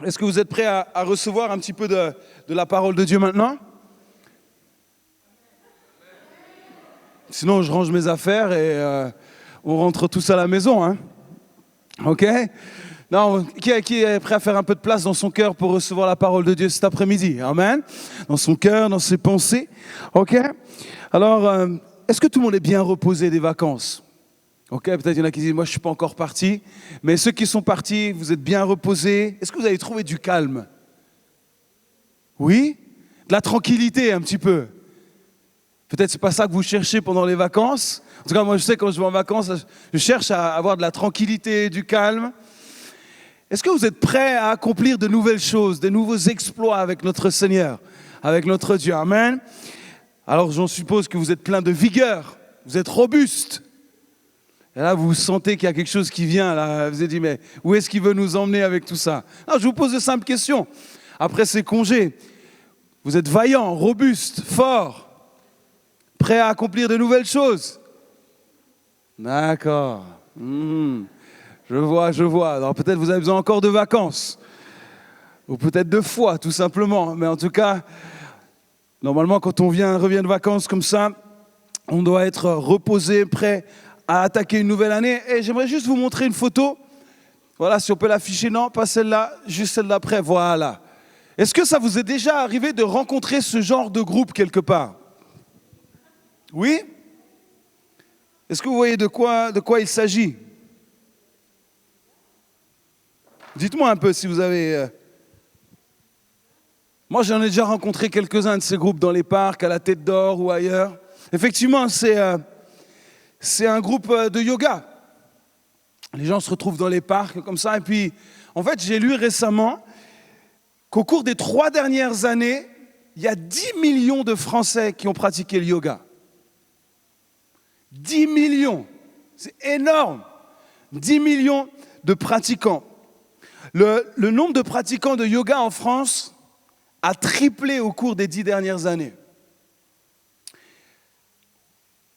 Est-ce que vous êtes prêts à recevoir un petit peu de la parole de Dieu maintenant? Sinon, je range mes affaires et on rentre tous à la maison. Hein? OK? Non, qui est prêt à faire un peu de place dans son cœur pour recevoir la parole de Dieu cet après-midi? Amen. Dans son cœur, dans ses pensées. OK? Alors, est-ce que tout le monde est bien reposé des vacances? OK, peut-être il y en a qui disent, moi je ne suis pas encore parti. Mais ceux qui sont partis, vous êtes bien reposés. Est-ce que vous avez trouvé du calme? Oui? De la tranquillité un petit peu. Peut-être c'est pas ça que vous cherchez pendant les vacances. En tout cas, moi je sais quand je vais en vacances, je cherche à avoir de la tranquillité, du calme. Est-ce que vous êtes prêts à accomplir de nouvelles choses, de nouveaux exploits avec notre Seigneur, avec notre Dieu? Amen. Alors j'en suppose que vous êtes plein de vigueur, vous êtes robuste. Et là, vous sentez qu'il y a quelque chose qui vient. Là. Vous vous dit, mais où est-ce qu'il veut nous emmener avec tout ça? Non, je vous pose de simples questions. Après ces congés, vous êtes vaillant, robuste, fort, prêt à accomplir de nouvelles choses? D'accord. Je vois. Alors peut-être vous avez besoin encore de vacances. Ou peut-être de foi, tout simplement. Mais en tout cas, normalement, quand on revient de vacances comme ça, on doit être reposé, prêt à attaquer une nouvelle année. Et j'aimerais juste vous montrer une photo. Voilà, si on peut l'afficher. Non, pas celle-là, juste celle d'après. Voilà. Est-ce que ça vous est déjà arrivé de rencontrer ce genre de groupe quelque part? Oui? Est-ce que vous voyez de quoi il s'agit? Dites-moi un peu si vous avez... Moi, j'en ai déjà rencontré quelques-uns de ces groupes dans les parcs, à la Tête d'Or ou ailleurs. Effectivement, c'est un groupe de yoga. Les gens se retrouvent dans les parcs comme ça. Et puis, en fait, j'ai lu récemment qu'au cours des 3 dernières années, il y a 10 millions de Français qui ont pratiqué le yoga. 10 millions, c'est énorme. 10 millions de pratiquants. Le nombre de pratiquants de yoga en France a triplé au cours des 10 dernières années.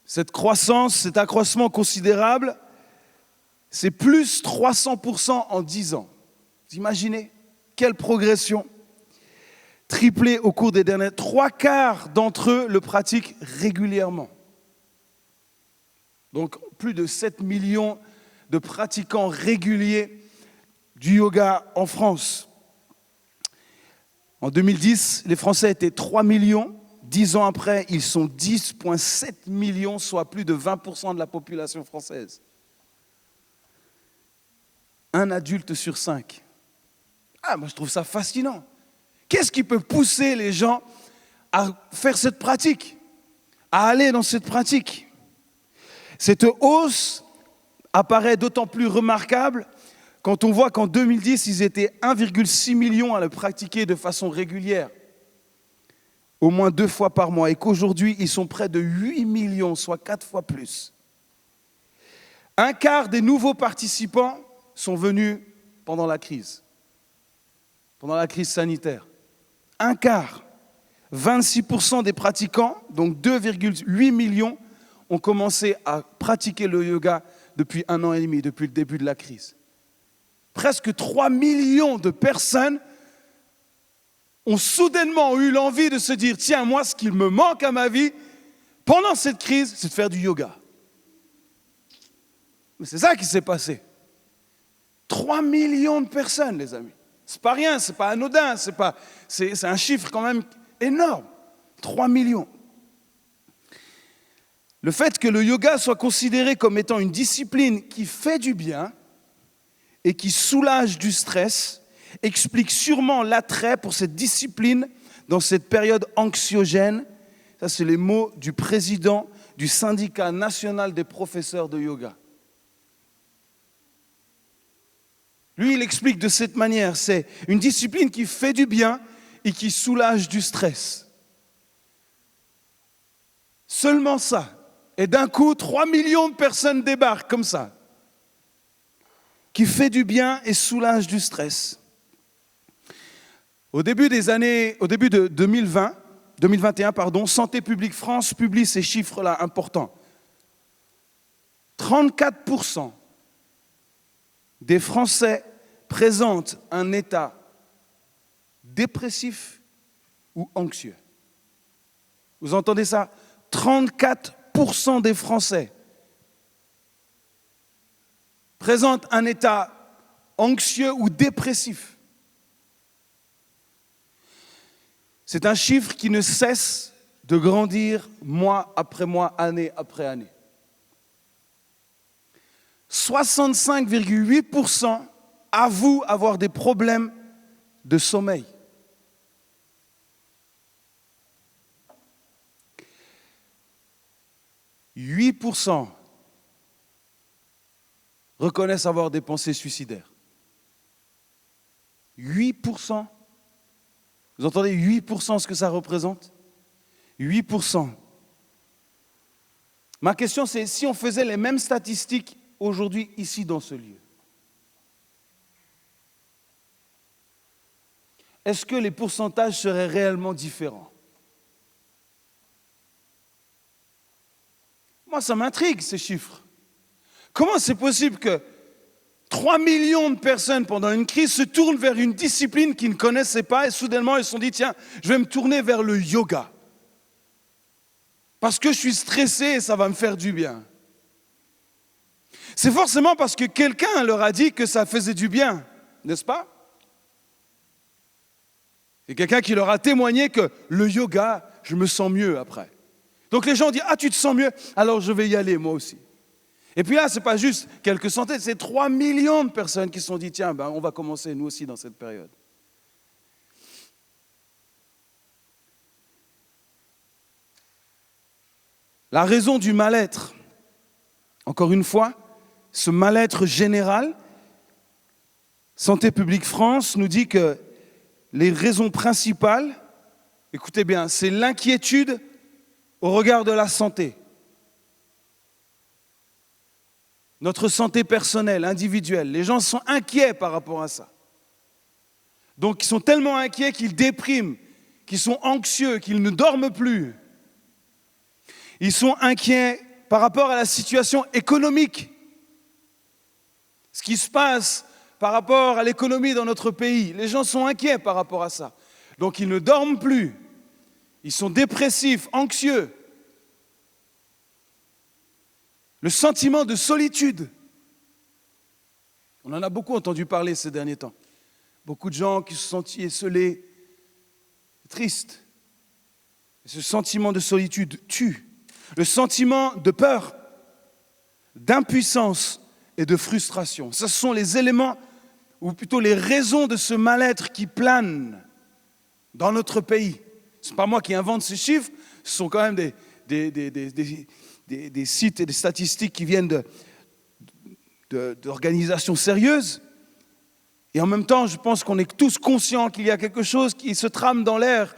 Cette croissance, cet accroissement considérable, c'est plus 300% en 10 ans. Vous imaginez? Quelle progression! Triplé au cours des dernières... 3/4 d'entre eux le pratiquent régulièrement. Donc plus de 7 millions de pratiquants réguliers du yoga en France. En 2010, les Français étaient 3 millions. 10 ans après, ils sont 10,7 millions, soit plus de 20% de la population française. Un adulte sur 5. Ah, moi je trouve ça fascinant. Qu'est-ce qui peut pousser les gens à faire cette pratique, à aller dans cette pratique? Cette hausse apparaît d'autant plus remarquable quand on voit qu'en 2010, ils étaient 1,6 million à le pratiquer de façon régulière, au moins 2 fois par mois, et qu'aujourd'hui, ils sont près de 8 millions, soit 4 fois plus. 1/4 des nouveaux participants sont venus pendant la crise sanitaire. 1/4. 26% des pratiquants, donc 2,8 millions, ont commencé à pratiquer le yoga depuis 1 an et demi, depuis le début de la crise. Presque 3 millions de personnes ont soudainement eu l'envie de se dire « Tiens, moi, ce qu'il me manque à ma vie, pendant cette crise, c'est de faire du yoga. » Mais c'est ça qui s'est passé. 3 millions de personnes, les amis. C'est pas rien, c'est pas anodin, c'est un chiffre quand même énorme. 3 millions. Le fait que le yoga soit considéré comme étant une discipline qui fait du bien et qui soulage du stress explique sûrement l'attrait pour cette discipline dans cette période anxiogène. Ça, c'est les mots du président du syndicat national des professeurs de yoga. Lui, il explique de cette manière, c'est une discipline qui fait du bien et qui soulage du stress. Seulement ça. Et d'un coup, 3 millions de personnes débarquent comme ça, qui fait du bien et soulage du stress. Au début de 2021, Santé publique France publie ces chiffres-là importants. 34% des Français présentent un état dépressif ou anxieux. Vous entendez ça? 34% des Français présentent un état anxieux ou dépressif. C'est un chiffre qui ne cesse de grandir mois après mois, année après année. 65,8% avouent avoir des problèmes de sommeil. « 8% reconnaissent avoir des pensées suicidaires. 8%. Vous entendez 8% ce que ça représente? 8%. Ma question, c'est si on faisait les mêmes statistiques aujourd'hui, ici, dans ce lieu, est-ce que les pourcentages seraient réellement différents? Moi, ça m'intrigue, ces chiffres. Comment c'est possible que 3 millions de personnes, pendant une crise, se tournent vers une discipline qu'ils ne connaissaient pas et soudainement, ils se sont dit, tiens, je vais me tourner vers le yoga. Parce que je suis stressé et ça va me faire du bien. C'est forcément parce que quelqu'un leur a dit que ça faisait du bien, n'est-ce pas? C'est quelqu'un qui leur a témoigné que le yoga, je me sens mieux après. Donc les gens disent, ah tu te sens mieux, alors je vais y aller moi aussi. Et puis là, ce n'est pas juste quelques centaines, c'est 3 millions de personnes qui se sont dit, tiens, on va commencer nous aussi dans cette période. La raison du mal-être, encore une fois, ce mal-être général, Santé publique France nous dit que les raisons principales, écoutez bien, c'est l'inquiétude au regard de la santé. Notre santé personnelle, individuelle. Les gens sont inquiets par rapport à ça. Donc ils sont tellement inquiets qu'ils dépriment, qu'ils sont anxieux, qu'ils ne dorment plus. Ils sont inquiets par rapport à la situation économique. Ce qui se passe par rapport à l'économie dans notre pays. Les gens sont inquiets par rapport à ça. Donc ils ne dorment plus. Ils sont dépressifs, anxieux. Le sentiment de solitude. On en a beaucoup entendu parler ces derniers temps. Beaucoup de gens qui se sont sentis esselés, tristes. Et ce sentiment de solitude tue. Le sentiment de peur, d'impuissance et de frustration. Ce sont les éléments, ou plutôt les raisons de ce mal-être qui plane dans notre pays. Ce n'est pas moi qui invente ces chiffres, ce sont quand même des sites et des statistiques qui viennent d'organisations sérieuses. Et en même temps, je pense qu'on est tous conscients qu'il y a quelque chose qui se trame dans l'air.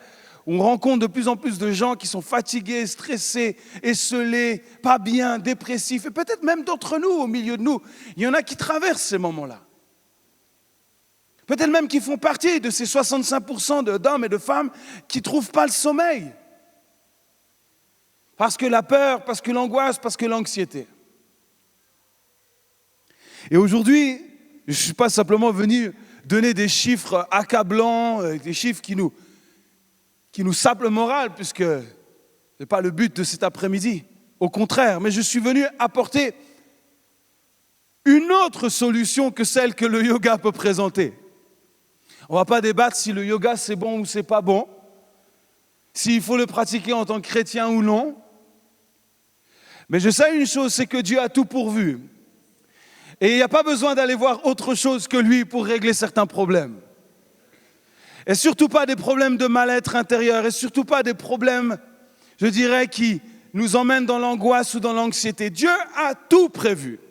On rencontre de plus en plus de gens qui sont fatigués, stressés, esselés, pas bien, dépressifs. Et peut-être même d'entre nous, au milieu de nous, il y en a qui traversent ces moments-là. Peut-être même qui font partie de ces 65% d'hommes et de femmes qui ne trouvent pas le sommeil. Parce que la peur, parce que l'angoisse, parce que l'anxiété. Et aujourd'hui, je ne suis pas simplement venu donner des chiffres accablants, des chiffres qui nous sapent le moral, puisque ce n'est pas le but de cet après-midi. Au contraire, mais je suis venu apporter une autre solution que celle que le yoga peut présenter. On ne va pas débattre si le yoga c'est bon ou c'est pas bon, s'il faut le pratiquer en tant que chrétien ou non. Mais je sais une chose, c'est que Dieu a tout pourvu. Et il n'y a pas besoin d'aller voir autre chose que lui pour régler certains problèmes. Et surtout pas des problèmes de mal-être intérieur, et surtout pas des problèmes, je dirais, qui nous emmènent dans l'angoisse ou dans l'anxiété. Dieu a tout prévu.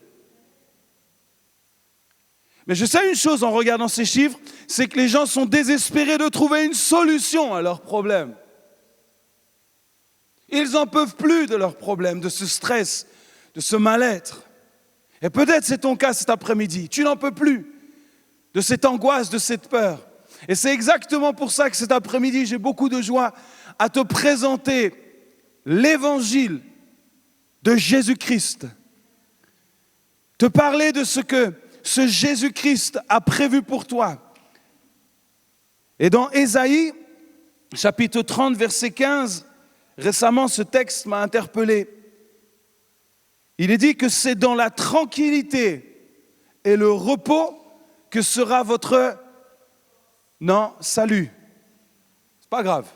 Mais je sais une chose en regardant ces chiffres, c'est que les gens sont désespérés de trouver une solution à leurs problèmes. Ils n'en peuvent plus de leurs problèmes, de ce stress, de ce mal-être. Et peut-être c'est ton cas cet après-midi. Tu n'en peux plus de cette angoisse, de cette peur. Et c'est exactement pour ça que cet après-midi, j'ai beaucoup de joie à te présenter l'évangile de Jésus-Christ. Te parler de ce que ce Jésus-Christ a prévu pour toi. Et dans Ésaïe, chapitre 30, verset 15, récemment ce texte m'a interpellé. Il est dit que c'est dans la tranquillité et le repos que sera votre salut. C'est pas grave,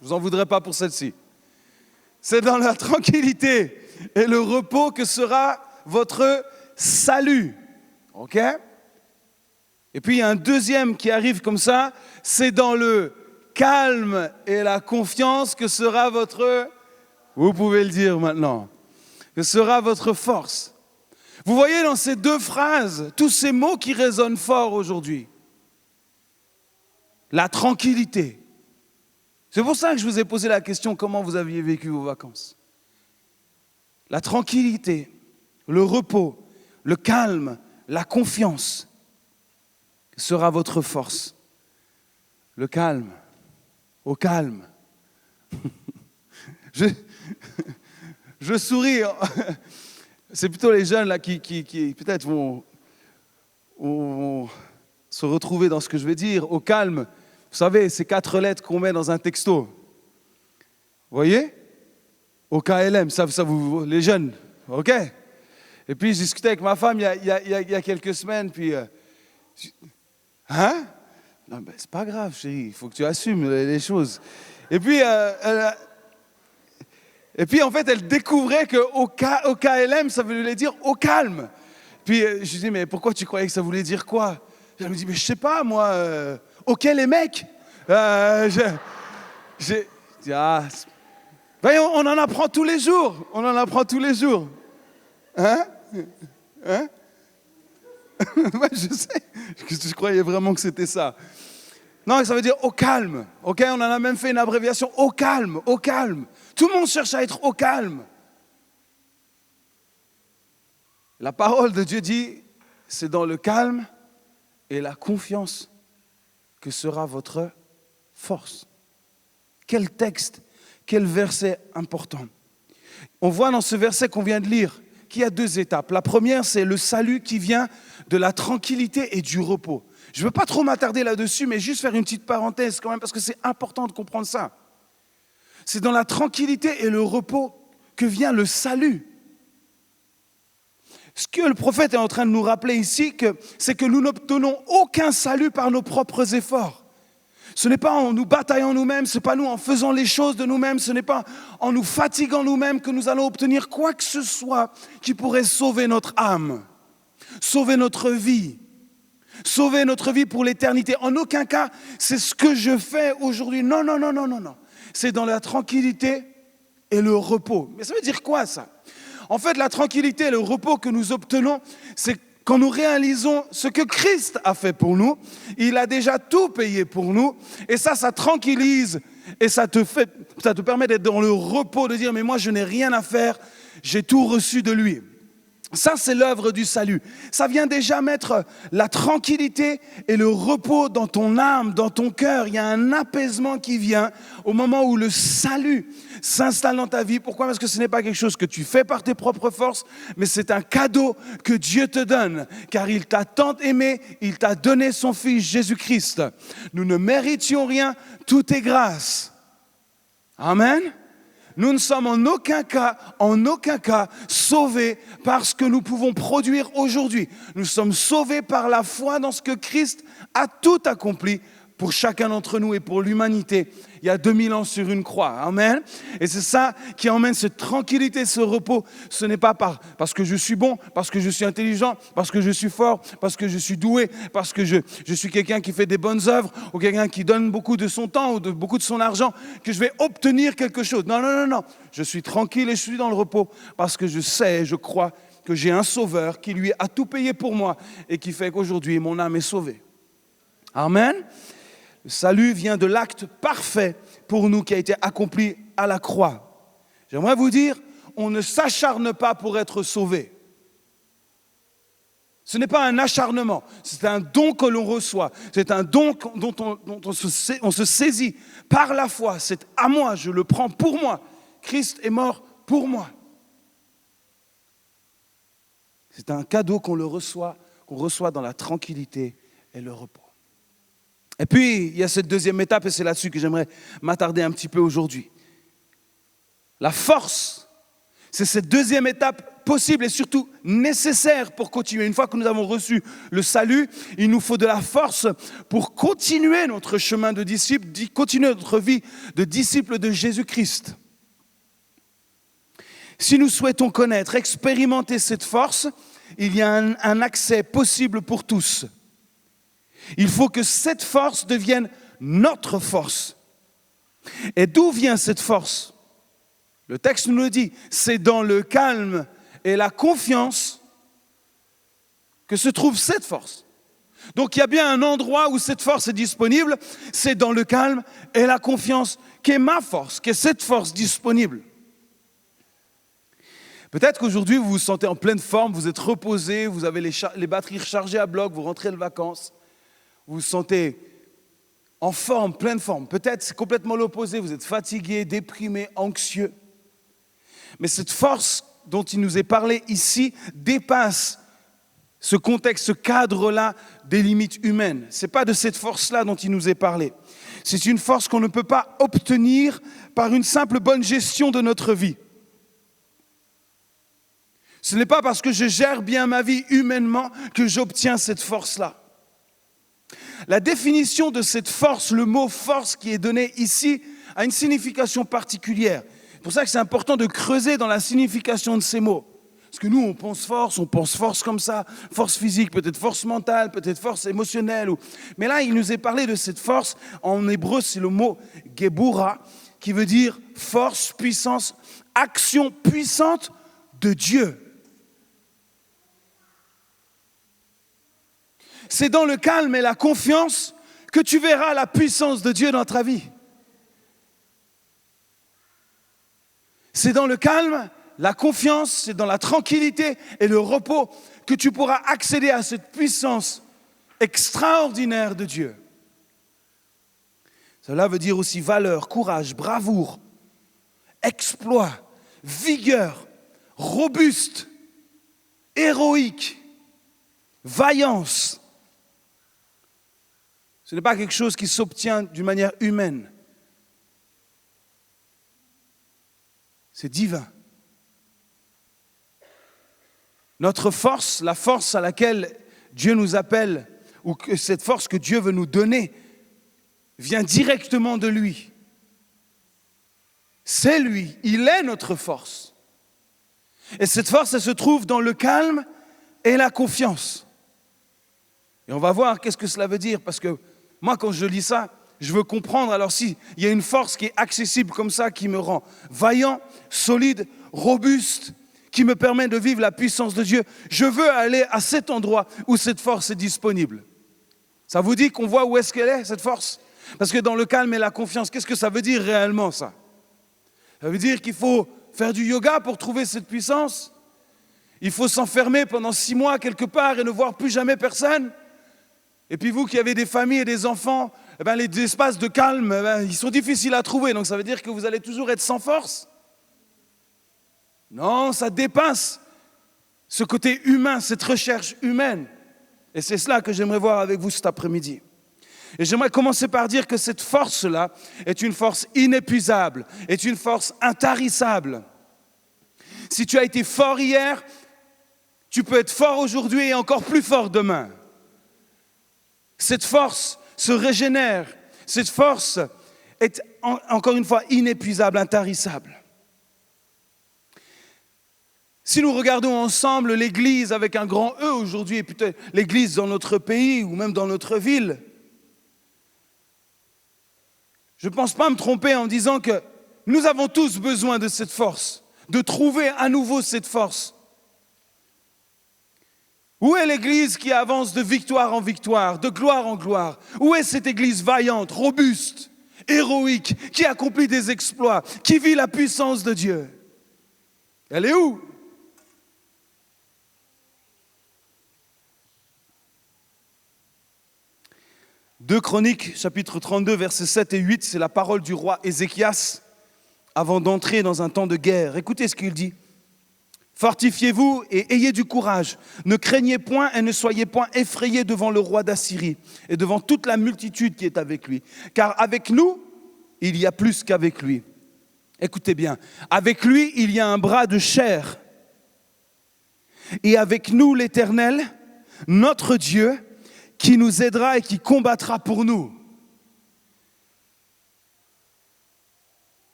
je vous en voudrais pas pour celle-ci. C'est dans la tranquillité et le repos que sera votre salut. Ok? Et puis il y a un deuxième qui arrive comme ça, c'est dans le calme et la confiance que sera votre, vous pouvez le dire maintenant, que sera votre force. Vous voyez dans ces deux phrases, tous ces mots qui résonnent fort aujourd'hui. La tranquillité. C'est pour ça que je vous ai posé la question, comment vous aviez vécu vos vacances. La tranquillité, le repos, le calme, la confiance sera votre force. Le calme, au calme. Je souris. C'est plutôt les jeunes là qui peut-être vont se retrouver dans ce que je vais dire. Au calme, vous savez, ces 4 lettres qu'on met dans un texto. Vous voyez? Au KLM, ça vous, les jeunes, ok? Et puis je discutais avec ma femme il y a quelques semaines, puis... Hein? Non, ben, c'est pas grave, chérie, il faut que tu assumes les choses. Et puis en fait, elle découvrait qu'au KLM, ça voulait dire au calme. Puis je lui dis, mais pourquoi tu croyais que ça voulait dire quoi? Elle me dit, mais je sais pas, moi, ok les mecs. J'ai dit, voyons, on en apprend tous les jours. On en apprend tous les jours. Hein? Ouais, je sais. Je croyais vraiment que c'était ça. Non, ça veut dire au calme. Ok, on en a même fait une abréviation. Au calme, au calme. Tout le monde cherche à être au calme. La parole de Dieu dit, c'est dans le calme et la confiance que sera votre force. Quel texte, quel verset important. On voit dans ce verset qu'on vient de lire qu'il y a 2 étapes. La première, c'est le salut qui vient de la tranquillité et du repos. Je ne veux pas trop m'attarder là-dessus, mais juste faire une petite parenthèse quand même, parce que c'est important de comprendre ça. C'est dans la tranquillité et le repos que vient le salut. Ce que le prophète est en train de nous rappeler ici, c'est que nous n'obtenons aucun salut par nos propres efforts. Ce n'est pas en nous bataillant nous-mêmes, ce n'est pas nous en faisant les choses de nous-mêmes, ce n'est pas en nous fatiguant nous-mêmes que nous allons obtenir quoi que ce soit qui pourrait sauver notre âme, sauver notre vie pour l'éternité. En aucun cas, c'est ce que je fais aujourd'hui. Non. C'est dans la tranquillité et le repos. Mais ça veut dire quoi ça? En fait, la tranquillité et le repos que nous obtenons, c'est quand nous réalisons ce que Christ a fait pour nous. Il a déjà tout payé pour nous. Et ça tranquillise et ça te permet d'être dans le repos, de dire, mais moi je n'ai rien à faire, j'ai tout reçu de lui. Ça, c'est l'œuvre du salut. Ça vient déjà mettre la tranquillité et le repos dans ton âme, dans ton cœur. Il y a un apaisement qui vient au moment où le salut s'installe dans ta vie. Pourquoi? Parce que ce n'est pas quelque chose que tu fais par tes propres forces, mais c'est un cadeau que Dieu te donne. Car il t'a tant aimé, il t'a donné son Fils Jésus-Christ. Nous ne méritions rien, tout est grâce. Amen. Nous ne sommes en aucun cas sauvés par ce que nous pouvons produire aujourd'hui. Nous sommes sauvés par la foi dans ce que Christ a tout accompli pour chacun d'entre nous et pour l'humanité il y a 2000 ans sur une croix. Amen. Et c'est ça qui emmène cette tranquillité, ce repos. Ce n'est pas parce que je suis bon, parce que je suis intelligent, parce que je suis fort, parce que je suis doué, parce que je suis quelqu'un qui fait des bonnes œuvres ou quelqu'un qui donne beaucoup de son temps ou beaucoup de son argent que je vais obtenir quelque chose. Non. Je suis tranquille et je suis dans le repos parce que je sais, je crois que j'ai un sauveur qui lui a tout payé pour moi et qui fait qu'aujourd'hui mon âme est sauvée. Amen. Le salut vient de l'acte parfait pour nous qui a été accompli à la croix. J'aimerais vous dire, on ne s'acharne pas pour être sauvé. Ce n'est pas un acharnement, c'est un don que l'on reçoit. C'est un don dont on se saisit par la foi. C'est à moi, je le prends pour moi. Christ est mort pour moi. C'est un cadeau qu'on reçoit dans la tranquillité et le repos. Et puis, il y a cette deuxième étape, et c'est là-dessus que j'aimerais m'attarder un petit peu aujourd'hui. La force, c'est cette deuxième étape possible et surtout nécessaire pour continuer. Une fois que nous avons reçu le salut, il nous faut de la force pour continuer notre chemin de disciple, continuer notre vie de disciple de Jésus-Christ. Si nous souhaitons connaître, expérimenter cette force, il y a un accès possible pour tous. Il faut que cette force devienne notre force. Et d'où vient cette force ? Le texte nous le dit, c'est dans le calme et la confiance que se trouve cette force. Donc il y a bien un endroit où cette force est disponible, c'est dans le calme et la confiance qu'est ma force, qu'est cette force disponible. Peut-être qu'aujourd'hui vous vous sentez en pleine forme, vous êtes reposé, vous avez les batteries rechargées à bloc, vous rentrez de vacances, vous vous sentez en forme, pleine forme. Peut-être c'est complètement l'opposé, vous êtes fatigué, déprimé, anxieux. Mais cette force dont il nous est parlé ici dépasse ce contexte, ce cadre-là des limites humaines. Ce n'est pas de cette force-là dont il nous est parlé. C'est une force qu'on ne peut pas obtenir par une simple bonne gestion de notre vie. Ce n'est pas parce que je gère bien ma vie humainement que j'obtiens cette force-là. La définition de cette force, le mot force qui est donné ici, a une signification particulière. C'est pour ça que c'est important de creuser dans la signification de ces mots. Parce que nous, on pense force comme ça, force physique, peut-être force mentale, peut-être force émotionnelle. Mais là, il nous est parlé de cette force. En hébreu, c'est le mot gebura, qui veut dire force, puissance, action puissante de Dieu. C'est dans le calme et la confiance que tu verras la puissance de Dieu dans ta vie. C'est dans le calme, la confiance, c'est dans la tranquillité et le repos que tu pourras accéder à cette puissance extraordinaire de Dieu. Cela veut dire aussi valeur, courage, bravoure, exploit, vigueur, robuste, héroïque, vaillance. Ce n'est pas quelque chose qui s'obtient d'une manière humaine. C'est divin. Notre force, la force à laquelle Dieu nous appelle, ou que cette force que Dieu veut nous donner, vient directement de lui. C'est lui, il est notre force. Et cette force, elle se trouve dans le calme et la confiance. Et on va voir qu'est-ce que cela veut dire, parce que moi, quand je lis ça, je veux comprendre. Alors si il y a une force qui est accessible comme ça, qui me rend vaillant, solide, robuste, qui me permet de vivre la puissance de Dieu, je veux aller à cet endroit où cette force est disponible. Ça vous dit qu'on voit où est-ce qu'elle est, cette force ? Parce que dans le calme et la confiance, qu'est-ce que ça veut dire réellement, ça ? Ça veut dire qu'il faut faire du yoga pour trouver cette puissance ? Il faut s'enfermer pendant 6 mois quelque part et ne voir plus jamais personne ? Et puis vous qui avez des familles et des enfants, les espaces de calme, ils sont difficiles à trouver. Donc ça veut dire que vous allez toujours être sans force ? Non, ça dépasse ce côté humain, cette recherche humaine. Et c'est cela que j'aimerais voir avec vous cet après-midi. Et j'aimerais commencer par dire que cette force-là est une force inépuisable, est une force intarissable. Si tu as été fort hier, tu peux être fort aujourd'hui et encore plus fort demain. Cette force se régénère. Cette force est, encore une fois, inépuisable, intarissable. Si nous regardons ensemble l'Église avec un grand E aujourd'hui, et peut-être l'Église dans notre pays ou même dans notre ville, je ne pense pas me tromper en disant que nous avons tous besoin de cette force, de trouver à nouveau cette force. Où est l'Église qui avance de victoire en victoire, de gloire en gloire ? Où est cette Église vaillante, robuste, héroïque, qui accomplit des exploits, qui vit la puissance de Dieu ? Elle est où ? Deux Chroniques, chapitre 32, versets 7 et 8, c'est la parole du roi Ézéchias avant d'entrer dans un temps de guerre. Écoutez ce qu'il dit. « Fortifiez-vous et ayez du courage. Ne craignez point et ne soyez point effrayés devant le roi d'Assyrie et devant toute la multitude qui est avec lui. Car avec nous, il y a plus qu'avec lui. Écoutez bien, avec lui, il y a un bras de chair. Et avec nous, l'Éternel, notre Dieu, qui nous aidera et qui combattra pour nous.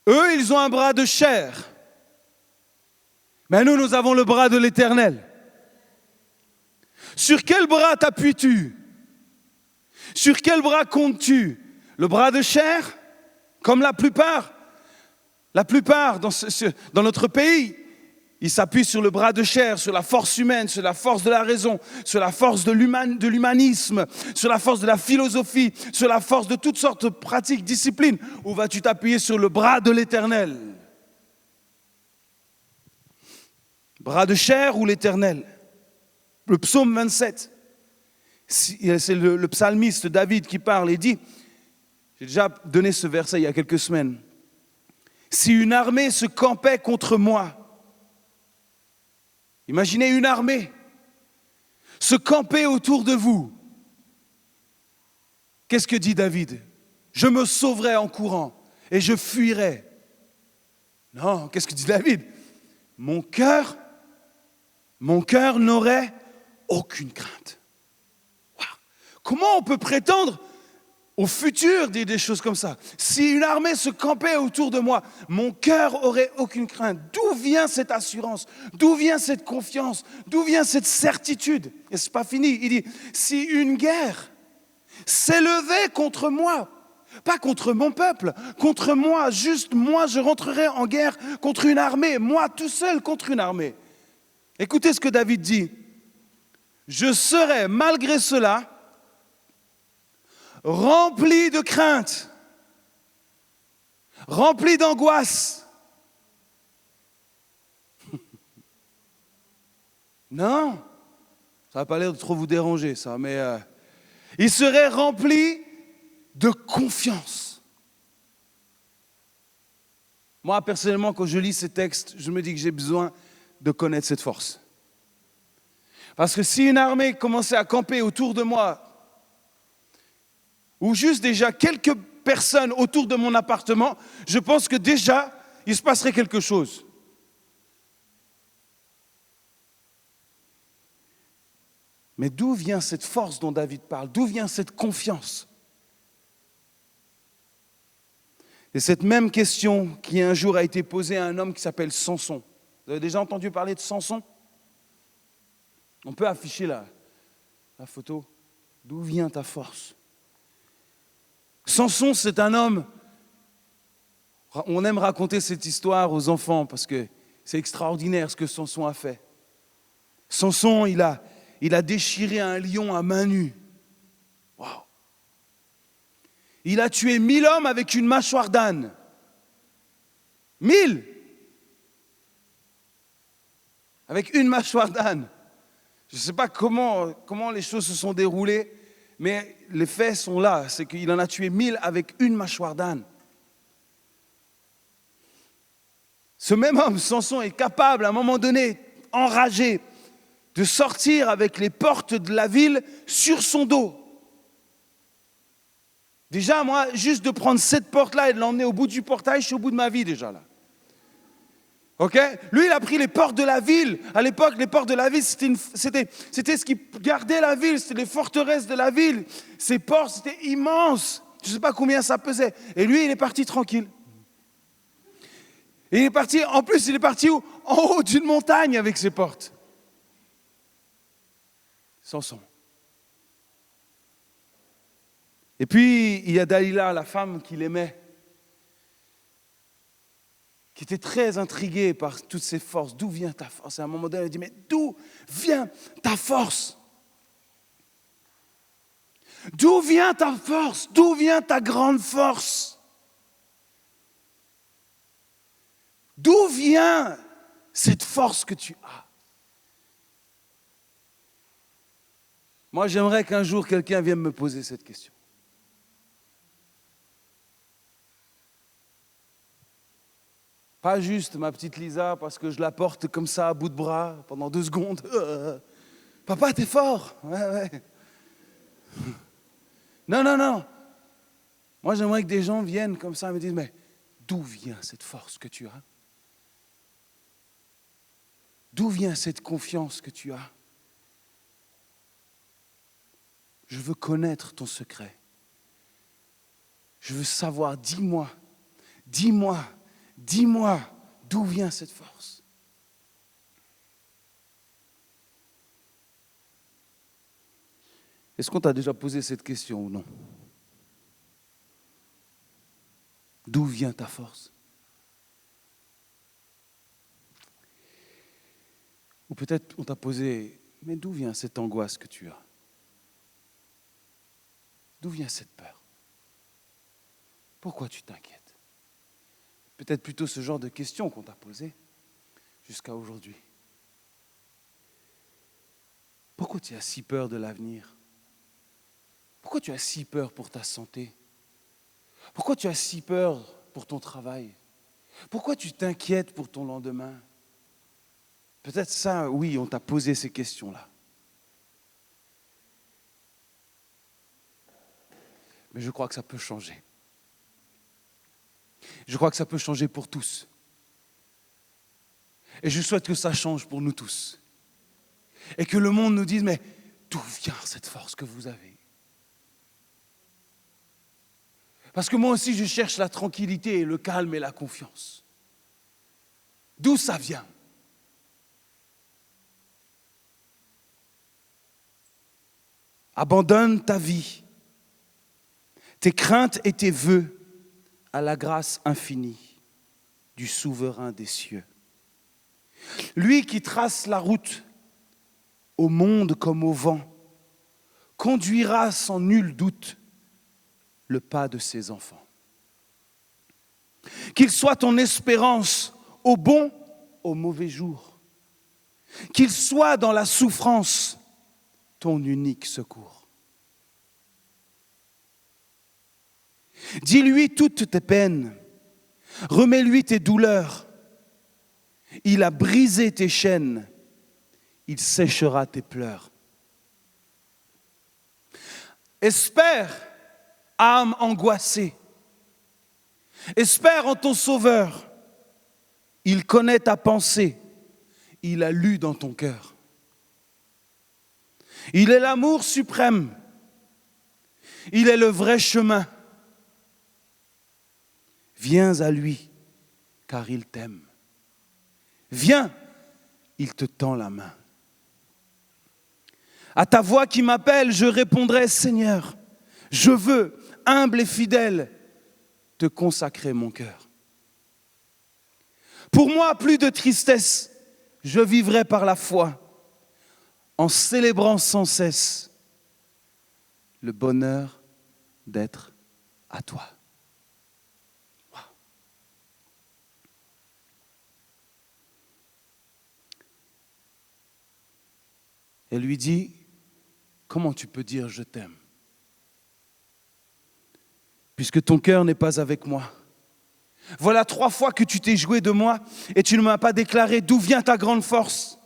Eux, ils ont un bras de chair. Mais nous, nous avons le bras de l'Éternel. Sur quel bras t'appuies-tu? Sur quel bras comptes-tu? Le bras de chair? Comme la plupart dans notre pays, ils s'appuient sur le bras de chair, sur la force humaine, sur la force de la raison, sur la force de l'humanisme, sur la force de la philosophie, sur la force de toutes sortes de pratiques, disciplines. Où vas-tu t'appuyer sur le bras de l'Éternel? Bras de chair ou l'Éternel? Le psaume 27, c'est le psalmiste David qui parle et dit, j'ai déjà donné ce verset il y a quelques semaines, si une armée se campait contre moi, imaginez une armée se camper autour de vous, qu'est-ce que dit David? Je me sauverai en courant et je fuirai. Non, qu'est-ce que dit David? Mon cœur n'aurait aucune crainte. Wow. Comment on peut prétendre au futur dire des choses comme ça? Si une armée se campait autour de moi, mon cœur aurait aucune crainte. D'où vient cette assurance? D'où vient cette confiance? D'où vient cette certitude? Et c'est pas fini. Il dit, si une guerre s'élevait contre moi, pas contre mon peuple, contre moi, juste moi, je rentrerai en guerre contre une armée, moi tout seul contre une armée. Écoutez ce que David dit. Je serai, malgré cela, rempli de crainte, rempli d'angoisse. Non, ça n'a pas l'air de trop vous déranger, ça, mais il serait rempli de confiance. Moi, personnellement, quand je lis ces textes, je me dis que j'ai besoin de connaître cette force. Parce que si une armée commençait à camper autour de moi, ou juste déjà quelques personnes autour de mon appartement, je pense que déjà, il se passerait quelque chose. Mais d'où vient cette force dont David parle? D'où vient cette confiance? Et cette même question qui un jour a été posée à un homme qui s'appelle Samson. Vous avez déjà entendu parler de Samson? On peut afficher la photo. D'où vient ta force? Samson, c'est un homme. On aime raconter cette histoire aux enfants parce que c'est extraordinaire ce que Samson a fait. Samson, il a déchiré un lion à main nue. Wow. Il a tué 1000 hommes avec une mâchoire d'âne. 1000! Avec une mâchoire d'âne. Je ne sais pas comment les choses se sont déroulées, mais les faits sont là. C'est qu'il en a tué 1000 avec une mâchoire d'âne. Ce même homme, Samson, est capable, à un moment donné, enragé, de sortir avec les portes de la ville sur son dos. Déjà, moi, juste de prendre cette porte-là et de l'emmener au bout du portail, je suis au bout de ma vie déjà là. Ok? Lui, il a pris les portes de la ville. À l'époque, les portes de la ville, c'était ce qui gardait la ville, c'était les forteresses de la ville. Ces portes, c'était immense. Je ne sais pas combien ça pesait. Et lui, il est parti tranquille. Et il est parti en haut d'une montagne avec ses portes. Samson. Et puis, il y a Dalila, la femme qu'il aimait, qui était très intriguée par toutes ces forces. D'où vient ta force? Et à un moment donné, elle dit, mais d'où vient ta force? D'où vient ta force? D'où vient ta grande force? D'où vient cette force que tu as? Moi, j'aimerais qu'un jour, quelqu'un vienne me poser cette question. Pas juste ma petite Lisa parce que je la porte comme ça à bout de bras pendant 2 secondes. Papa, t'es fort. Ouais. Non, non, non. Moi, j'aimerais que des gens viennent comme ça et me disent, mais d'où vient cette force que tu as? D'où vient cette confiance que tu as? Je veux connaître ton secret. Je veux savoir, dis-moi, d'où vient cette force? Est-ce qu'on t'a déjà posé cette question ou non? D'où vient ta force? Ou peut-être on t'a posé, mais d'où vient cette angoisse que tu as? D'où vient cette peur? Pourquoi tu t'inquiètes? Peut-être plutôt ce genre de questions qu'on t'a posées jusqu'à aujourd'hui. Pourquoi tu as si peur de l'avenir? Pourquoi tu as si peur pour ta santé? Pourquoi tu as si peur pour ton travail? Pourquoi tu t'inquiètes pour ton lendemain? Peut-être ça, oui, on t'a posé ces questions-là. Mais je crois que ça peut changer. Je crois que ça peut changer pour tous. Et je souhaite que ça change pour nous tous. Et que le monde nous dise, mais d'où vient cette force que vous avez? Parce que moi aussi, je cherche la tranquillité et le calme et la confiance. D'où ça vient? Abandonne ta vie, tes craintes et tes vœux à la grâce infinie du souverain des cieux. Lui qui trace la route au monde comme au vent, conduira sans nul doute le pas de ses enfants. Qu'il soit ton espérance au bon, au mauvais jour. Qu'il soit dans la souffrance ton unique secours. Dis-lui toutes tes peines, remets-lui tes douleurs. Il a brisé tes chaînes, il séchera tes pleurs. Espère, âme angoissée, espère en ton Sauveur. Il connaît ta pensée, il a lu dans ton cœur. Il est l'amour suprême, il est le vrai chemin. Viens à lui, car il t'aime. Viens, il te tend la main. À ta voix qui m'appelle, je répondrai, Seigneur, je veux, humble et fidèle, te consacrer mon cœur. Pour moi, plus de tristesse, je vivrai par la foi, en célébrant sans cesse le bonheur d'être à toi. Wow. Elle lui dit, comment tu peux dire je t'aime? Puisque ton cœur n'est pas avec moi. Voilà 3 fois que tu t'es joué de moi et tu ne m'as pas déclaré d'où vient ta grande force.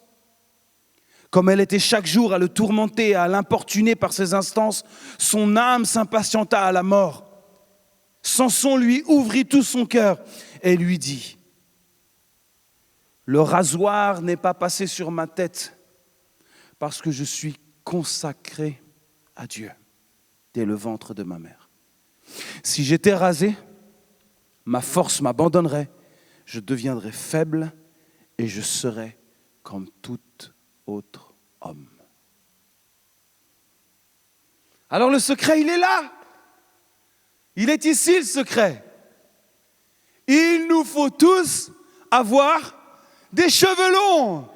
Comme elle était chaque jour à le tourmenter, à l'importuner par ses instances, son âme s'impatienta à la mort. Samson lui ouvrit tout son cœur et lui dit, le rasoir n'est pas passé sur ma tête parce que je suis consacré à Dieu dès le ventre de ma mère. Si j'étais rasé, ma force m'abandonnerait, je deviendrais faible et je serais comme tout autre homme. Alors le secret, il est là. Il est ici le secret. Il nous faut tous avoir des cheveux longs,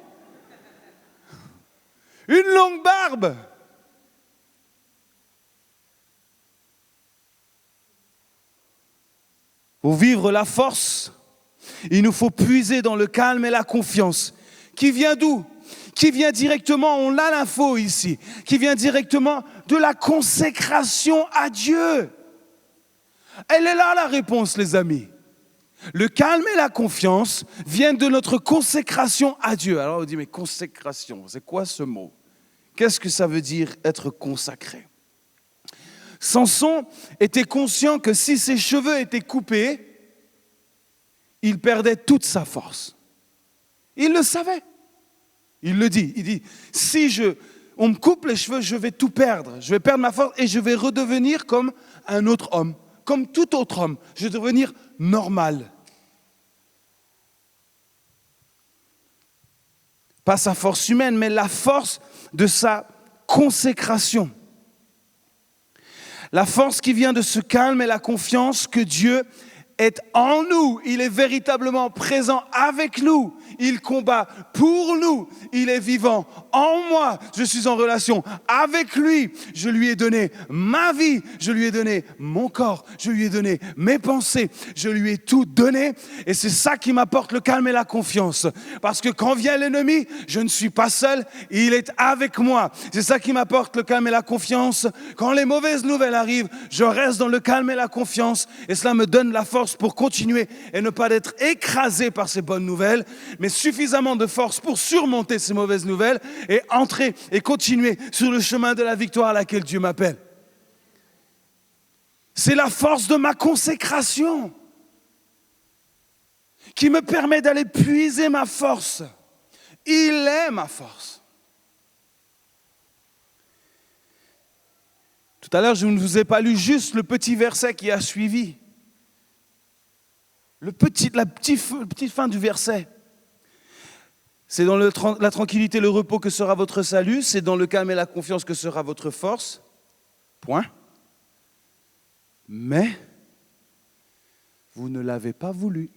une longue barbe. Pour vivre la force, il nous faut puiser dans le calme et la confiance. Qui vient d'où? Qui vient directement, on a l'info ici, qui vient directement de la consécration à Dieu. Elle est là la réponse, les amis. Le calme et la confiance viennent de notre consécration à Dieu. Alors on dit, mais consécration, c'est quoi ce mot? Qu'est-ce que ça veut dire être consacré? Samson était conscient que si ses cheveux étaient coupés, il perdait toute sa force. Il le savait. Il le dit. Il dit, si on me coupe les cheveux, je vais tout perdre. Je vais perdre ma force et je vais redevenir comme un autre homme. Comme tout autre homme. Je vais devenir normal. Pas sa force humaine, mais la force de sa consécration. La force qui vient de ce calme et la confiance que Dieu est en nous. Il est véritablement présent avec nous. Il combat pour nous. Il est vivant en moi. Je suis en relation avec lui. Je lui ai donné ma vie. Je lui ai donné mon corps. Je lui ai donné mes pensées. Je lui ai tout donné. Et c'est ça qui m'apporte le calme et la confiance. Parce que quand vient l'ennemi, je ne suis pas seul. Il est avec moi. C'est ça qui m'apporte le calme et la confiance. Quand les mauvaises nouvelles arrivent, je reste dans le calme et la confiance. Et cela me donne la force pour continuer et ne pas être écrasé par ces bonnes nouvelles, mais suffisamment de force pour surmonter ces mauvaises nouvelles et entrer et continuer sur le chemin de la victoire à laquelle Dieu m'appelle. C'est la force de ma consécration qui me permet d'aller puiser ma force. Il est ma force. Tout à l'heure, je ne vous ai pas lu juste le petit verset qui a suivi. La petite fin du verset. C'est dans la tranquillité, le repos que sera votre salut. C'est dans le calme et la confiance que sera votre force. Point. Mais vous ne l'avez pas voulu.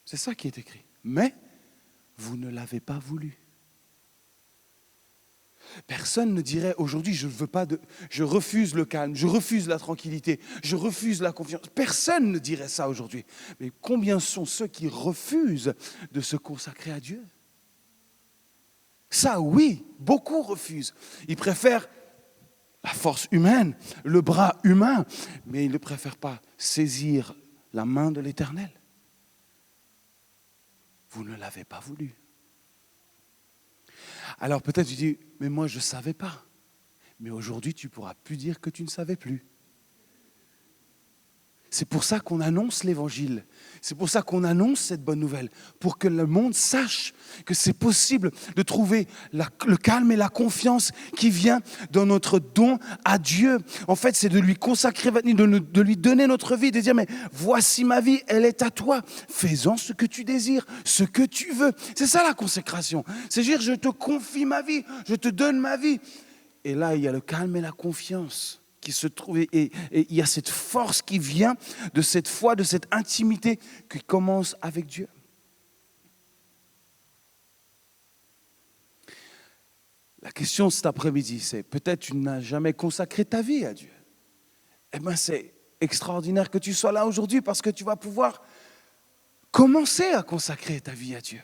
C'est ça qui est écrit. Mais vous ne l'avez pas voulu. Personne ne dirait aujourd'hui, je refuse le calme, je refuse la tranquillité, je refuse la confiance. Personne ne dirait ça aujourd'hui. Mais combien sont ceux qui refusent de se consacrer à Dieu? Ça, oui, beaucoup refusent. Ils préfèrent la force humaine, le bras humain, mais ils ne préfèrent pas saisir la main de l'Éternel. Vous ne l'avez pas voulu. Alors peut-être tu dis, mais moi je ne savais pas. Mais aujourd'hui tu ne pourras plus dire que tu ne savais plus. C'est pour ça qu'on annonce l'évangile. C'est pour ça qu'on annonce cette bonne nouvelle. Pour que le monde sache que c'est possible de trouver le calme et la confiance qui vient dans notre don à Dieu. En fait, c'est de lui consacrer, de lui donner notre vie, de dire, mais voici ma vie, elle est à toi. Fais-en ce que tu désires, ce que tu veux. C'est ça la consécration. C'est dire, je te confie ma vie, je te donne ma vie. Et là, il y a le calme et la confiance qui se trouve, et il y a cette force qui vient de cette foi, de cette intimité qui commence avec Dieu. La question cet après-midi, c'est peut-être tu n'as jamais consacré ta vie à Dieu. Eh bien, c'est extraordinaire que tu sois là aujourd'hui parce que tu vas pouvoir commencer à consacrer ta vie à Dieu.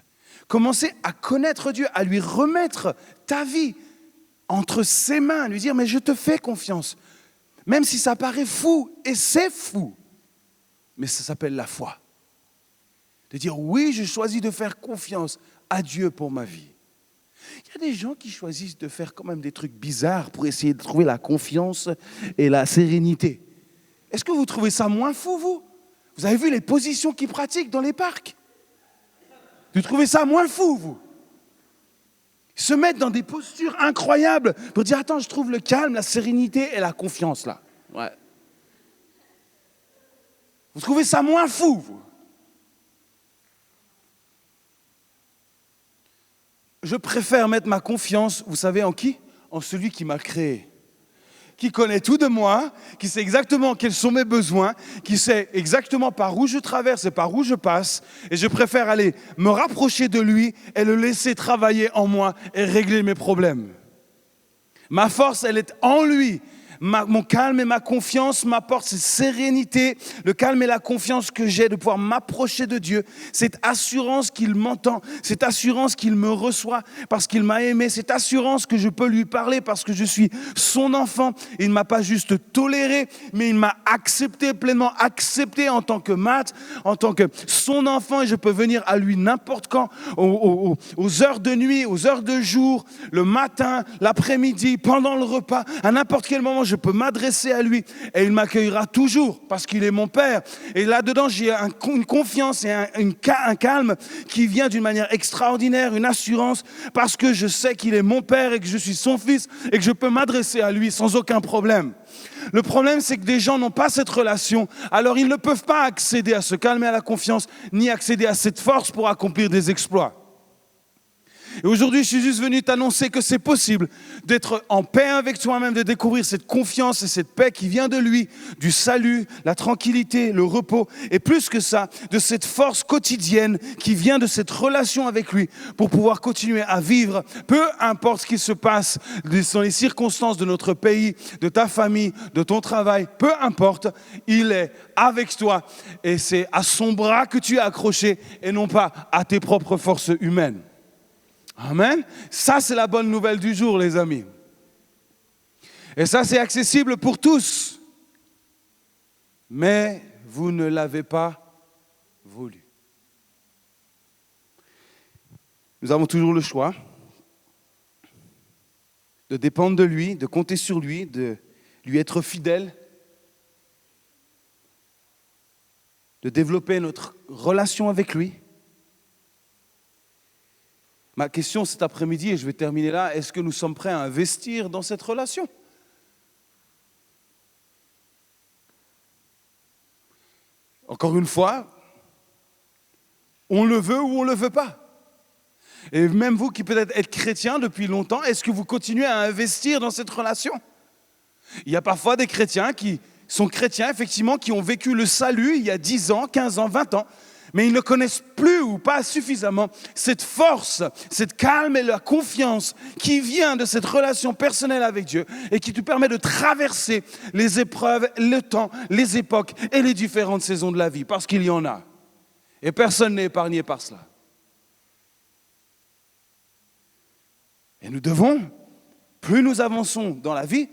Commencer à connaître Dieu, à lui remettre ta vie entre ses mains, lui dire, mais je te fais confiance. Même si ça paraît fou, et c'est fou, mais ça s'appelle la foi. De dire, oui, je choisis de faire confiance à Dieu pour ma vie. Il y a des gens qui choisissent de faire quand même des trucs bizarres pour essayer de trouver la confiance et la sérénité. Est-ce que vous trouvez ça moins fou, vous? Vous avez vu les positions qu'ils pratiquent dans les parcs? Vous trouvez ça moins fou, vous? Ils se mettent dans des postures incroyables pour dire, attends, je trouve le calme, la sérénité et la confiance là. Ouais. Vous trouvez ça moins fou, vous? Je préfère mettre ma confiance, vous savez, en qui? En celui qui m'a créé. Qui connaît tout de moi, qui sait exactement quels sont mes besoins, qui sait exactement par où je traverse et par où je passe. Et je préfère aller me rapprocher de lui et le laisser travailler en moi et régler mes problèmes. Ma force, elle est en lui. Mon calme et ma confiance m'apportent cette sérénité, le calme et la confiance que j'ai de pouvoir m'approcher de Dieu, cette assurance qu'il m'entend, cette assurance qu'il me reçoit parce qu'il m'a aimé, cette assurance que je peux lui parler parce que je suis son enfant. Il ne m'a pas juste toléré, mais il m'a accepté, pleinement accepté en tant que Matt, en tant que son enfant, et je peux venir à lui n'importe quand, aux heures de nuit, aux heures de jour, le matin, l'après-midi, pendant le repas, à n'importe quel moment, je peux m'adresser à lui et il m'accueillera toujours parce qu'il est mon Père. Et là-dedans, j'ai une confiance et un calme qui vient d'une manière extraordinaire, une assurance parce que je sais qu'il est mon Père et que je suis son fils et que je peux m'adresser à lui sans aucun problème. Le problème, c'est que des gens n'ont pas cette relation, alors ils ne peuvent pas accéder à ce calme et à la confiance, ni accéder à cette force pour accomplir des exploits. Et aujourd'hui, je suis juste venu t'annoncer que c'est possible d'être en paix avec toi-même, de découvrir cette confiance et cette paix qui vient de lui, du salut, la tranquillité, le repos, et plus que ça, de cette force quotidienne qui vient de cette relation avec lui pour pouvoir continuer à vivre, peu importe ce qui se passe dans les circonstances de notre pays, de ta famille, de ton travail, peu importe, il est avec toi et c'est à son bras que tu es accroché et non pas à tes propres forces humaines. Amen. Ça, c'est la bonne nouvelle du jour, les amis. Et ça, c'est accessible pour tous. Mais vous ne l'avez pas voulu. Nous avons toujours le choix de dépendre de lui, de compter sur lui, de lui être fidèle, de développer notre relation avec lui. Ma question cet après-midi, et je vais terminer là, est-ce que nous sommes prêts à investir dans cette relation ? Encore une fois, on le veut ou on ne le veut pas. Et même vous qui peut-être êtes chrétien depuis longtemps, est-ce que vous continuez à investir dans cette relation ? Il y a parfois des chrétiens qui sont chrétiens, effectivement, qui ont vécu le salut il y a 10 ans, 15 ans, 20 ans, mais ils ne connaissent plus ou pas suffisamment cette force, cette calme et la confiance qui vient de cette relation personnelle avec Dieu et qui te permet de traverser les épreuves, le temps, les époques et les différentes saisons de la vie, parce qu'il y en a. Et personne n'est épargné par cela. Et nous devons, plus nous avançons dans la vie,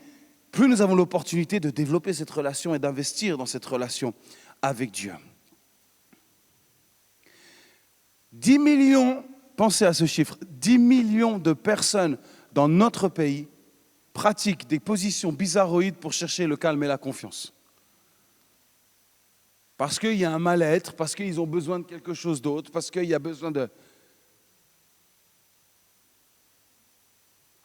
plus nous avons l'opportunité de développer cette relation et d'investir dans cette relation avec Dieu. 10 millions, pensez à ce chiffre, 10 millions de personnes dans notre pays pratiquent des positions bizarroïdes pour chercher le calme et la confiance. Parce qu'il y a un mal-être, parce qu'ils ont besoin de quelque chose d'autre, parce qu'il y a besoin de...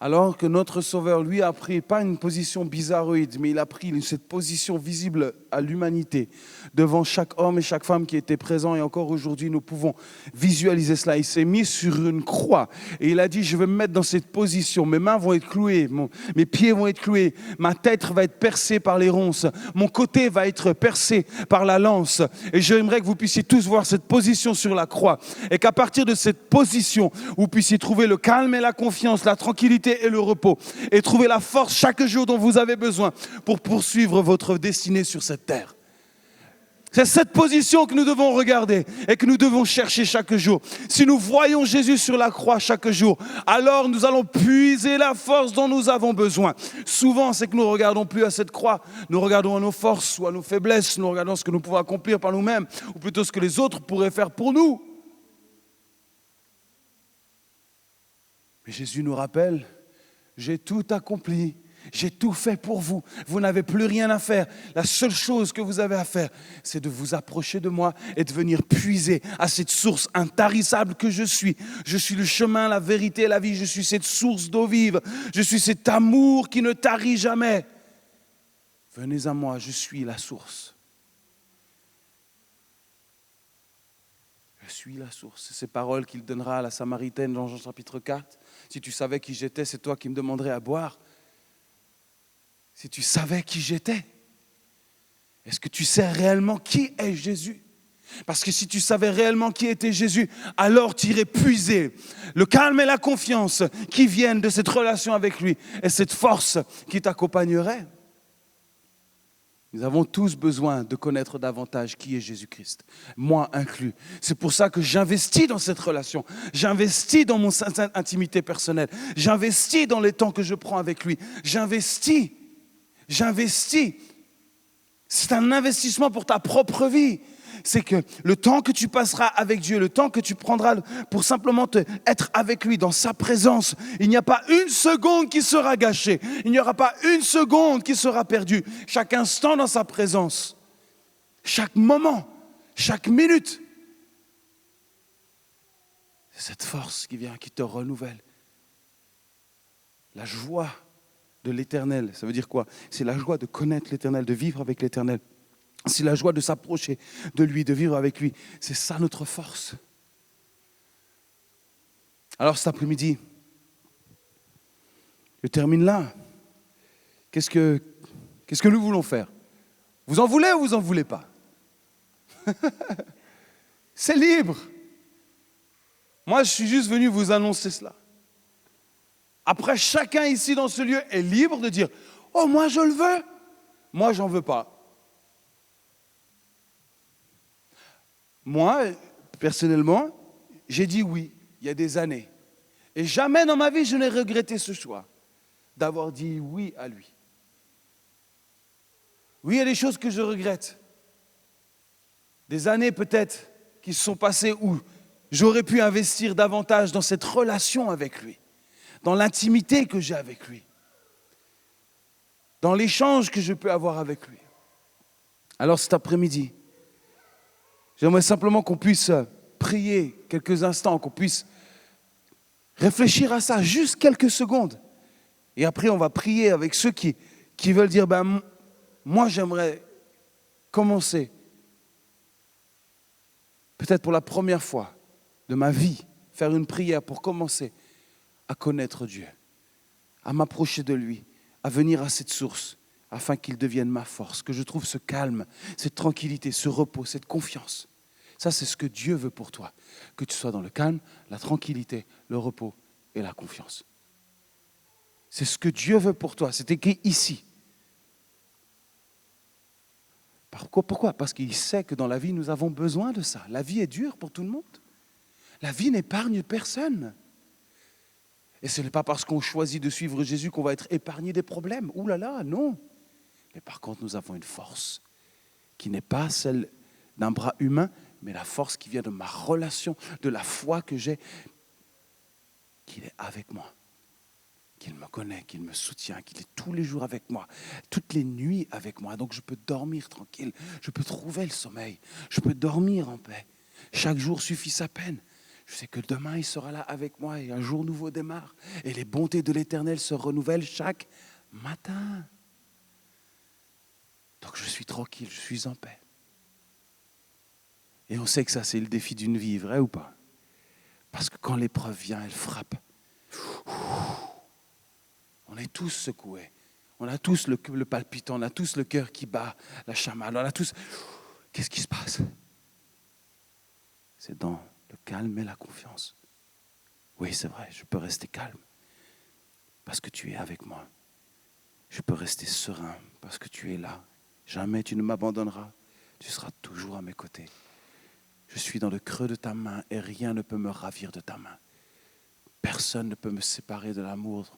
Alors que notre Sauveur, lui, a pris pas une position bizarroïde, mais il a pris cette position visible à l'humanité, devant chaque homme et chaque femme qui était présent. Et encore aujourd'hui, nous pouvons visualiser cela. Il s'est mis sur une croix et il a dit, je vais me mettre dans cette position. Mes mains vont être clouées, mes pieds vont être cloués, ma tête va être percée par les ronces, mon côté va être percé par la lance. Et j'aimerais que vous puissiez tous voir cette position sur la croix. Et qu'à partir de cette position, vous puissiez trouver le calme et la confiance, la tranquillité et le repos, et trouver la force chaque jour dont vous avez besoin pour poursuivre votre destinée sur cette terre. C'est cette position que nous devons regarder et que nous devons chercher chaque jour. Si nous voyons Jésus sur la croix chaque jour, alors nous allons puiser la force dont nous avons besoin. Souvent, c'est que nous ne regardons plus à cette croix, nous regardons à nos forces ou à nos faiblesses, nous regardons ce que nous pouvons accomplir par nous-mêmes, ou plutôt ce que les autres pourraient faire pour nous. Mais Jésus nous rappelle, j'ai tout accompli, j'ai tout fait pour vous. Vous n'avez plus rien à faire. La seule chose que vous avez à faire, c'est de vous approcher de moi et de venir puiser à cette source intarissable que je suis. Je suis le chemin, la vérité et la vie. Je suis cette source d'eau vive. Je suis cet amour qui ne tarit jamais. Venez à moi, je suis la source. Je suis la source. Ces paroles qu'il donnera à la Samaritaine dans Jean chapitre 4. Si tu savais qui j'étais, c'est toi qui me demanderais à boire. Si tu savais qui j'étais, est-ce que tu sais réellement qui est Jésus ? Parce que si tu savais réellement qui était Jésus, alors tu irais puiser le calme et la confiance qui viennent de cette relation avec lui et cette force qui t'accompagnerait. Nous avons tous besoin de connaître davantage qui est Jésus-Christ, moi inclus. C'est pour ça que j'investis dans cette relation, j'investis dans mon intimité personnelle, j'investis dans les temps que je prends avec lui, j'investis. C'est un investissement pour ta propre vie. C'est que le temps que tu passeras avec Dieu, le temps que tu prendras pour simplement être avec lui dans sa présence, il n'y a pas une seconde qui sera gâchée. Il n'y aura pas une seconde qui sera perdue. Chaque instant dans sa présence, chaque moment, chaque minute. C'est cette force qui vient, qui te renouvelle. La joie de l'Éternel, ça veut dire quoi? C'est la joie de connaître l'Éternel, de vivre avec l'Éternel. C'est la joie de s'approcher de lui, de vivre avec lui. C'est ça notre force. Alors cet après-midi, je termine là. Qu'est-ce que nous voulons faire? Vous en voulez ou vous en voulez pas? C'est libre. Moi, je suis juste venu vous annoncer cela. Après, chacun ici dans ce lieu est libre de dire « Oh, moi je le veux, moi j'en veux pas ». Moi, personnellement, j'ai dit oui, il y a des années. Et jamais dans ma vie, je n'ai regretté ce choix d'avoir dit oui à lui. Oui, il y a des choses que je regrette. Des années peut-être qui se sont passées où j'aurais pu investir davantage dans cette relation avec lui, dans l'intimité que j'ai avec lui, dans l'échange que je peux avoir avec lui. Alors cet après-midi, j'aimerais simplement qu'on puisse prier quelques instants, qu'on puisse réfléchir à ça, juste quelques secondes. Et après, on va prier avec ceux qui veulent dire, moi j'aimerais commencer, peut-être pour la première fois de ma vie, faire une prière pour commencer à connaître Dieu, à m'approcher de lui, à venir à cette source, afin qu'il devienne ma force, que je trouve ce calme, cette tranquillité, ce repos, cette confiance. Ça, c'est ce que Dieu veut pour toi, que tu sois dans le calme, la tranquillité, le repos et la confiance. C'est ce que Dieu veut pour toi, c'est écrit ici. Pourquoi? Parce qu'il sait que dans la vie, nous avons besoin de ça. La vie est dure pour tout le monde. La vie n'épargne personne. Et ce n'est pas parce qu'on choisit de suivre Jésus qu'on va être épargné des problèmes. Ouh là là, non. Mais par contre, nous avons une force qui n'est pas celle d'un bras humain, mais la force qui vient de ma relation, de la foi que j'ai, qu'il est avec moi, qu'il me connaît, qu'il me soutient, qu'il est tous les jours avec moi, toutes les nuits avec moi. Donc je peux dormir tranquille, je peux trouver le sommeil, je peux dormir en paix. Chaque jour suffit sa peine. Je sais que demain, il sera là avec moi et un jour nouveau démarre. Et les bontés de l'Éternel se renouvellent chaque matin. Donc je suis tranquille, je suis en paix. Et on sait que ça, c'est le défi d'une vie, vrai ou pas? Parce que quand l'épreuve vient, elle frappe. On est tous secoués. On a tous le palpitant, on a tous le cœur qui bat, la chamade, on a tous... Qu'est-ce qui se passe? C'est dans le calme et la confiance. Oui, c'est vrai, je peux rester calme parce que tu es avec moi. Je peux rester serein parce que tu es là. Jamais tu ne m'abandonneras. Tu seras toujours à mes côtés. Je suis dans le creux de ta main et rien ne peut me ravir de ta main. Personne ne peut me séparer de l'amour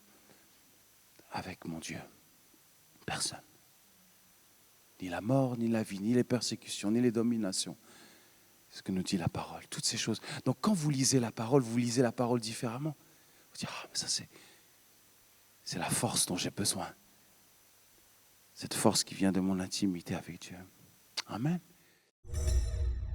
avec mon Dieu. Personne. Ni la mort, ni la vie, ni les persécutions, ni les dominations. C'est ce que nous dit la parole, toutes ces choses. Donc quand vous lisez la parole différemment. Vous dites, ça c'est la force dont j'ai besoin. Cette force qui vient de mon intimité avec Dieu. Amen.